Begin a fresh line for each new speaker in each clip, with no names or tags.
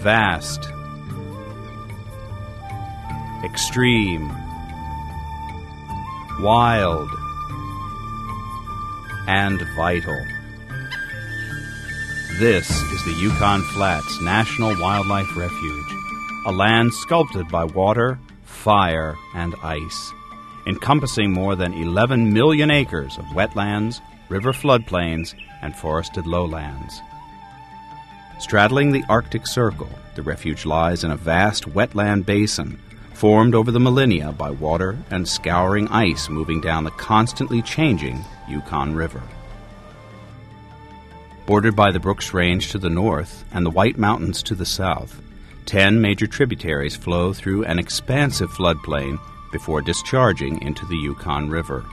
Vast, extreme, wild, and vital. This is the Yukon Flats National Wildlife Refuge, a land sculpted by water, fire, and ice, encompassing more than 11 million acres of wetlands, river floodplains, and forested lowlands. Straddling the Arctic Circle, the refuge lies in a vast wetland basin formed over the millennia by water and scouring ice moving down the constantly changing Yukon River. Bordered by the Brooks Range to the north and the White Mountains to the south, 10 major tributaries flow through an expansive floodplain before discharging into the Yukon River.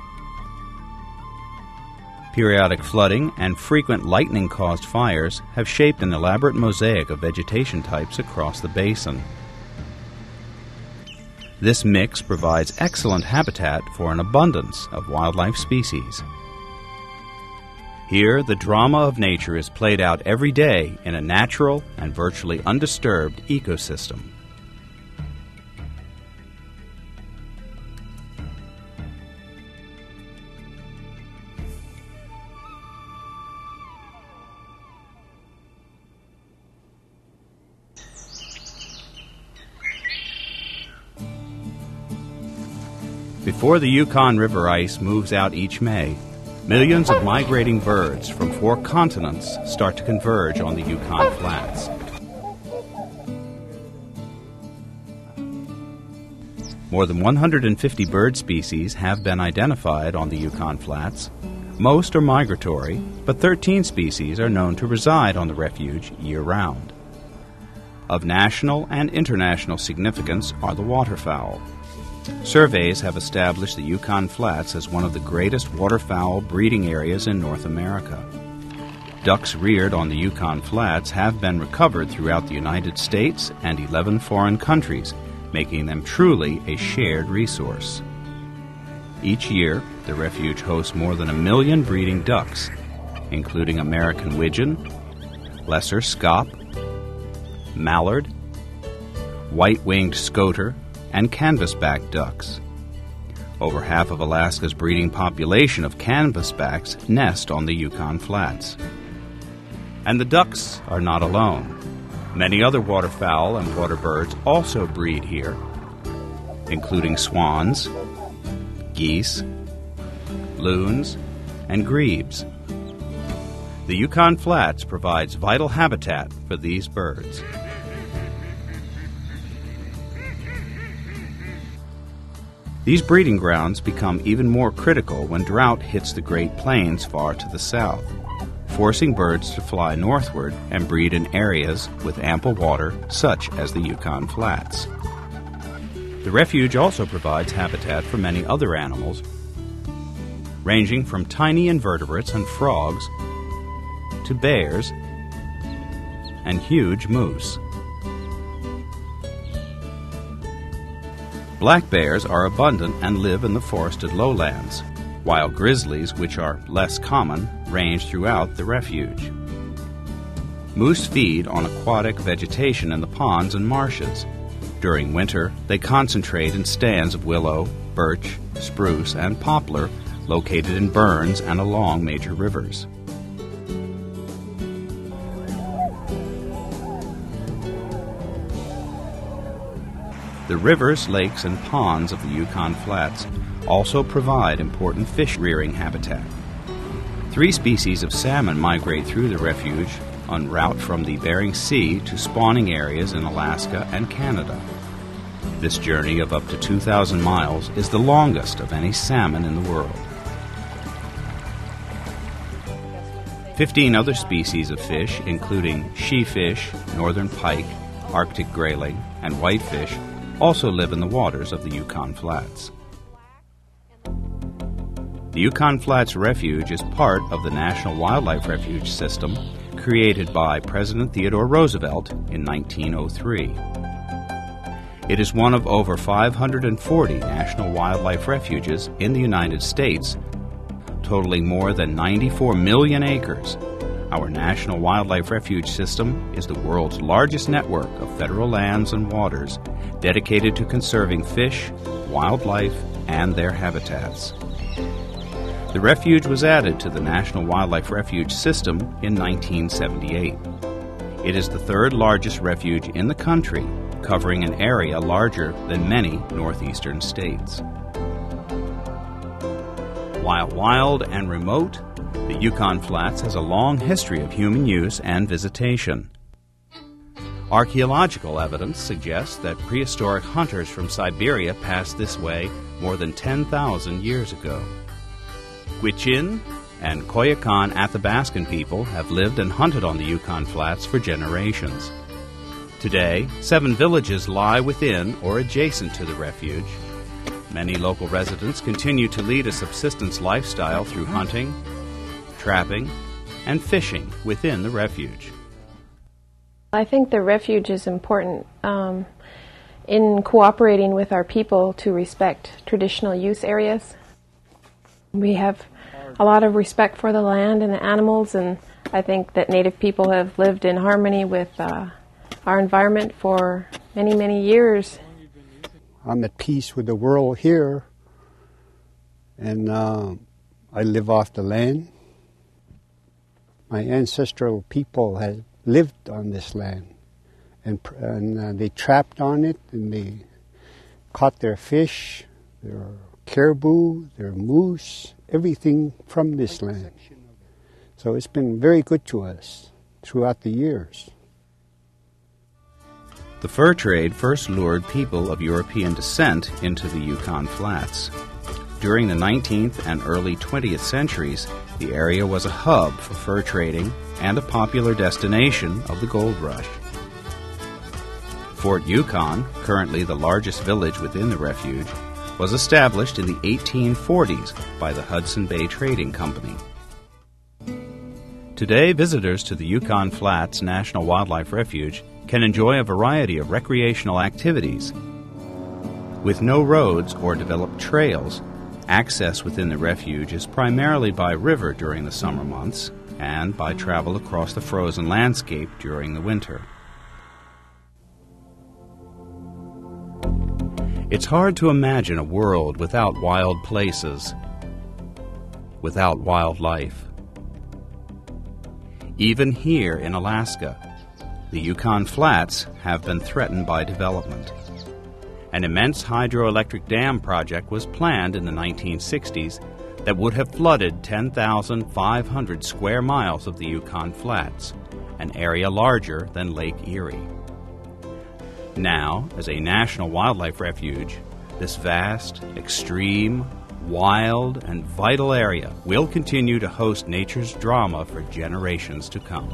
Periodic flooding and frequent lightning-caused fires have shaped an elaborate mosaic of vegetation types across the basin. This mix provides excellent habitat for an abundance of wildlife species. Here, the drama of nature is played out every day in a natural and virtually undisturbed ecosystem. Before the Yukon River ice moves out each May, millions of migrating birds from 4 continents start to converge on the Yukon Flats. More than 150 bird species have been identified on the Yukon Flats. Most are migratory, but 13 species are known to reside on the refuge year-round. Of national and international significance are the waterfowl. Surveys have established the Yukon Flats as one of the greatest waterfowl breeding areas in North America. Ducks reared on the Yukon Flats have been recovered throughout the United States and 11 foreign countries, making them truly a shared resource. Each year, the refuge hosts more than 1 million breeding ducks, including American widgeon, lesser scaup, mallard, white-winged scoter, and canvasback ducks. Over half of Alaska's breeding population of canvasbacks nest on the Yukon Flats. And the ducks are not alone. Many other waterfowl and water birds also breed here, including swans, geese, loons, and grebes. The Yukon Flats provides vital habitat for these birds. These breeding grounds become even more critical when drought hits the Great Plains far to the south, forcing birds to fly northward and breed in areas with ample water, such as the Yukon Flats. The refuge also provides habitat for many other animals, ranging from tiny invertebrates and frogs to bears and huge moose. Black bears are abundant and live in the forested lowlands, while grizzlies, which are less common, range throughout the refuge. Moose feed on aquatic vegetation in the ponds and marshes. During winter, they concentrate in stands of willow, birch, spruce, and poplar located in burns and along major rivers. The rivers, lakes, and ponds of the Yukon Flats also provide important fish-rearing habitat. 3 species of salmon migrate through the refuge en route from the Bering Sea to spawning areas in Alaska and Canada. This journey of up to 2,000 miles is the longest of any salmon in the world. 15 other species of fish, including sheefish, northern pike, Arctic grayling, and whitefish, also live in the waters of the Yukon Flats. The Yukon Flats Refuge is part of the National Wildlife Refuge System created by President Theodore Roosevelt in 1903. It is one of over 540 national wildlife refuges in the United States, totaling more than 94 million acres, Our National Wildlife Refuge system is the world's largest network of federal lands and waters dedicated to conserving fish, wildlife, and their habitats. The refuge was added to the National Wildlife Refuge system in 1978. It is the third largest refuge in the country, covering an area larger than many northeastern states. While wild and remote, the Yukon Flats has a long history of human use and visitation. Archaeological evidence suggests that prehistoric hunters from Siberia passed this way more than 10,000 years ago. Gwich'in and Koyukon Athabaskan people have lived and hunted on the Yukon Flats for generations. Today, 7 villages lie within or adjacent to the refuge. Many local residents continue to lead a subsistence lifestyle through hunting, trapping, and fishing within the refuge.
I think the refuge is important in cooperating with our people to respect traditional use areas. We have a lot of respect for the land and the animals, and I think that Native people have lived in harmony with our environment for many, many years.
I'm at peace with the world here, and I live off the land. My ancestral people had lived on this land, and they trapped on it, and they caught their fish, their caribou, their moose, everything from this land. So it's been very good to us throughout the years.
The fur trade first lured people of European descent into the Yukon Flats. During the 19th and early 20th centuries, the area was a hub for fur trading and a popular destination of the gold rush. Fort Yukon, currently the largest village within the refuge, was established in the 1840s by the Hudson Bay Trading Company. Today, visitors to the Yukon Flats National Wildlife Refuge can enjoy a variety of recreational activities. With no roads or developed trails, access within the refuge is primarily by river during the summer months and by travel across the frozen landscape during the winter. It's hard to imagine a world without wild places, without wildlife. Even here in Alaska, the Yukon Flats have been threatened by development. An immense hydroelectric dam project was planned in the 1960s that would have flooded 10,500 square miles of the Yukon Flats, an area larger than Lake Erie. Now, as a national wildlife refuge, this vast, extreme, wild, and vital area will continue to host nature's drama for generations to come.